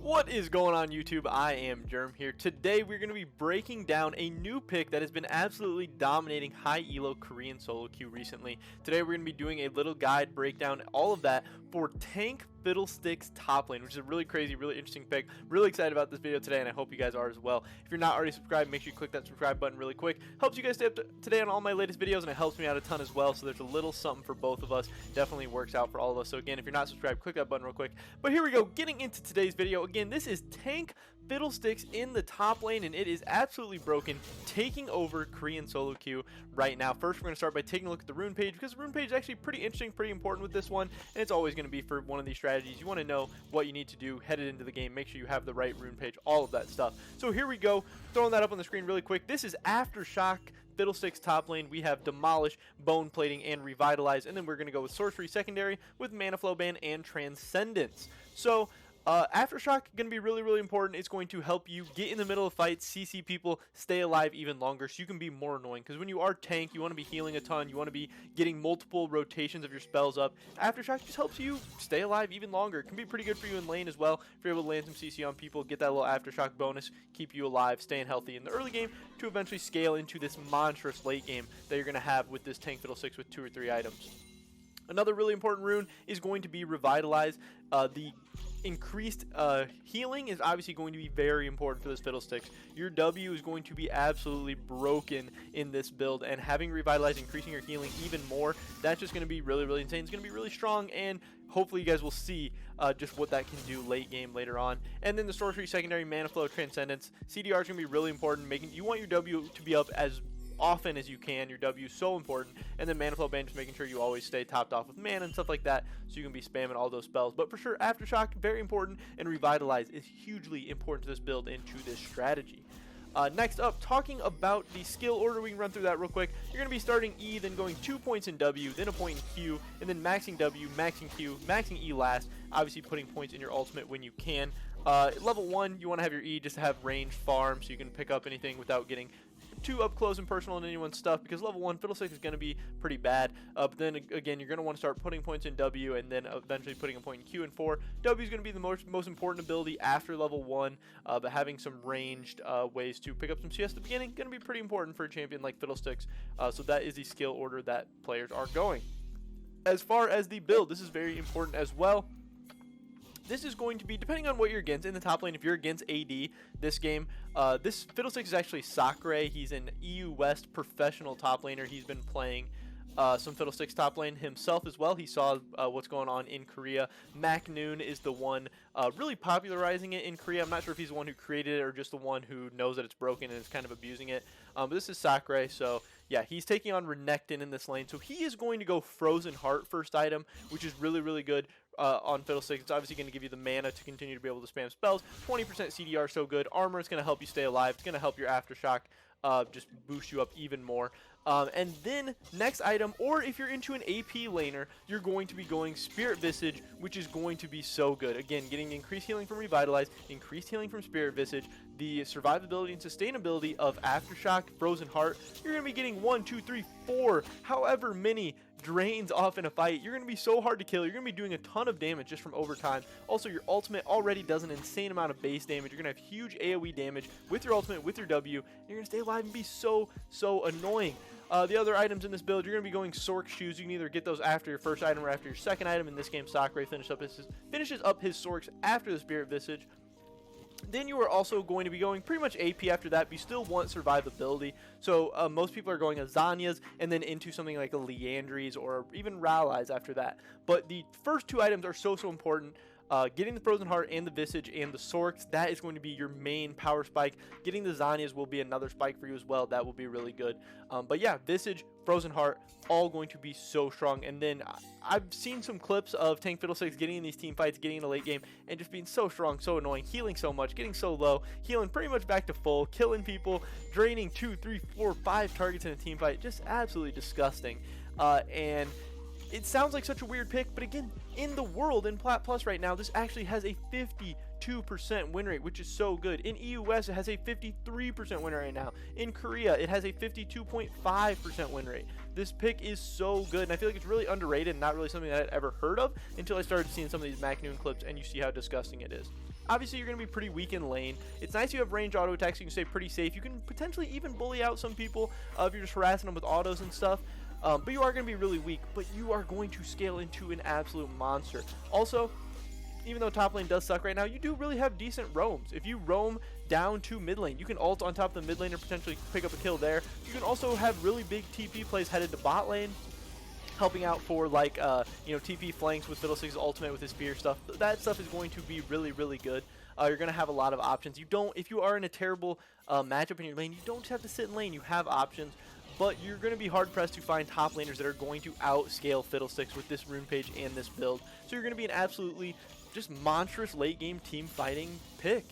What is going on YouTube? I am Germ here. Today we're going to be breaking down a new pick that has been absolutely dominating high elo Korean solo queue recently. Today we're going to be doing a little guide breakdown, all of that for tank FIDDLESTICKS top lane, which is a really crazy, really interesting pick. Really excited about this video today, and I hope you guys are as well. If you're not already subscribed, make sure you click that subscribe button really quick. Helps you guys stay up to today on all my latest videos, and it helps me out a ton as well, so there's a little something for both of us. Definitely works out for all of us. So again, if you're not subscribed, click that button real quick. But here we go, getting into today's video. Again, this is tank FIDDLESTICKS in the top lane, and it is absolutely broken, taking over Korean solo queue right now. First, we're going to start by taking a look at the rune page, because the rune page is actually pretty interesting, pretty important with this one, and it's always going to be for one of these strategies. You want to know what you need to do headed into the game, make sure you have the right rune page, all of that stuff. So here we go, throwing that up on the screen really quick. This is Aftershock FIDDLESTICKS top lane. We have Demolish, Bone Plating, and Revitalize, and then we're going to go with Sorcery secondary with Mana Flow Ban and Transcendence. So Aftershock going to be really, really important. It's going to help you get in the middle of fights, CC people, stay alive even longer, so you can be more annoying. Because when you are tank, you want to be healing a ton. You want to be getting multiple rotations of your spells up. Aftershock just helps you stay alive even longer. It can be pretty good for you in lane as well. If you're able to land some CC on people, get that little Aftershock bonus, keep you alive, staying healthy in the early game to eventually scale into this monstrous late game that you're going to have with this tank FIDDLESTICKS with 2 or 3 items. Another really important rune is going to be Revitalize. The increased healing is obviously going to be very important for this FIDDLESTICKS. Your W is going to be absolutely broken in this build, and having Revitalize, increasing your healing even more, that's just going to be really, really insane. It's going to be really strong, and hopefully you guys will see just what that can do late game later on. And then the Sorcery secondary, Mana Flow, Transcendence. CDR is going to be really important. You want your W to be up as often as you can. Your W is so important. And then Mana Flow Ban, just making sure you always stay topped off with mana and stuff like that, so you can be spamming all those spells. But for sure, Aftershock, very important, and Revitalize is hugely important to this build and to this strategy. Next up, talking about the skill order, we can run through that real quick. You're going to be starting E, then going 2 points in W, then a point in Q, and then maxing W, maxing Q, maxing E last, obviously putting points in your ultimate when you can. Level 1, you want to have your E just to have range farm, so you can pick up anything without getting too up close and personal in anyone's stuff, because level 1 FIDDLESTICKS is going to be pretty bad. But then again, you're going to want to start putting points in W and then eventually putting a point in Q and 4. W is going to be the most important ability after level 1, but having some ranged ways to pick up some CS at the beginning going to be pretty important for a champion like FIDDLESTICKS. So that is the skill order that players are going. As far as the build, this is very important as well. This is going to be, depending on what you're against, in the top lane, if you're against AD this game, this FIDDLESTICKS is actually Sakurai. He's an EU West professional top laner. He's been playing some FIDDLESTICKS top lane himself as well. He saw what's going on in Korea. maknoon is the one really popularizing it in Korea. I'm not sure if he's the one who created it or just the one who knows that it's broken and is kind of abusing it. But this is Sakurai, so yeah, he's taking on Renekton in this lane. So he is going to go Frozen Heart first item, which is really, really good on FIDDLESTICKS. It's obviously going to give you the mana to continue to be able to spam spells. 20% CDR, so good. Armor is going to help you stay alive. It's going to help your Aftershock just boost you up even more. And then next item, or if you're into an AP laner, you're going to be going Spirit Visage, which is going to be so good. Again, getting increased healing from Revitalize, increased healing from Spirit Visage, the survivability and sustainability of Aftershock, Frozen Heart. You're going to be getting 1, 2, 3, 4, however many drains off in a fight. You're going to be so hard to kill. You're going to be doing a ton of damage just from overtime. Also, your ultimate already does an insane amount of base damage. You're going to have huge AoE damage with your ultimate, with your W. You're going to stay alive and be so annoying. The other items in this build, you're going to be going Sork Shoes. You can either get those after your first item or after your second item. In this game, Sakurai finishes up his Sorks after the Spirit Visage. Then you are also going to be going pretty much AP after that, but you still want survivability. So most people are going Azanias and then into something like a Leandries or even Rallies after that. But the first 2 items are so important. Getting the Frozen Heart and the Visage and the Sorks, that is going to be your main power spike. Getting the Zanias will be another spike for you as well. That will be really good. But yeah, Visage, Frozen Heart, all going to be so strong. And then I've seen some clips of tank FIDDLESTICKS getting in these team fights, getting in the late game, and just being so strong, so annoying, healing so much, getting so low, healing pretty much back to full, killing people, draining 2, 3, 4, 5 targets in a team fight. Just absolutely disgusting. And it sounds like such a weird pick, but again, in the world, in Plat Plus right now, this actually has a 52% win rate, which is so good. In EU West, it has a 53% win rate right now. In Korea, it has a 52.5% win rate. This pick is so good, and I feel like it's really underrated and not really something that I'd ever heard of until I started seeing some of these maknoon clips, and you see how disgusting it is. obviously you're going to be pretty weak in lane. It's nice you have range auto attacks, so you can stay pretty safe. You can potentially even bully out some people if you're just harassing them with autos and stuff. But you are going to be really weak, but you are going to scale into an absolute monster. Also, even though top lane does suck right now, you do really have decent roams. If you roam down to mid lane, you can ult on top of the mid lane and potentially pick up a kill there. You can also have really big TP plays headed to bot lane, helping out for like TP flanks with Fiddlesticks' ultimate with his spear stuff. That stuff is going to be really, really good. You're going to have a lot of options. If you are in a terrible matchup in your lane, you don't just have to sit in lane. You have options, but you're going to be hard pressed to find top laners that are going to outscale Fiddlesticks with this rune page and this build. So you're going to be an absolutely just monstrous late game team fighting pick.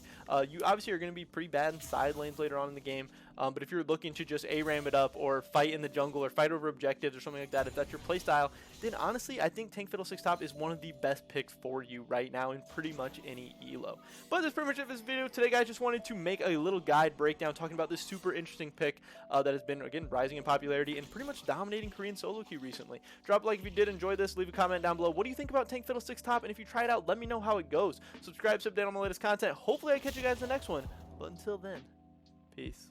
You obviously are going to be pretty bad in side lanes later on in the game, but if you're looking to just ARAM it up or fight in the jungle or fight over objectives or something like that, if that's your playstyle, then honestly I think Tank Fiddlesticks top is one of the best picks for you right now in pretty much any elo. But that's pretty much it for this video today, guys. Just wanted to make a little guide breakdown talking about this super interesting pick that has been, again, rising in popularity and pretty much dominating Korean solo queue recently. Drop a like if you did enjoy this, leave a comment down below. What do you think about Tank Fiddlesticks top, and if you try it out, let me know how it goes. Subscribe, sub down on my latest content. Hopefully I catch you guys in the next one, but until then, peace.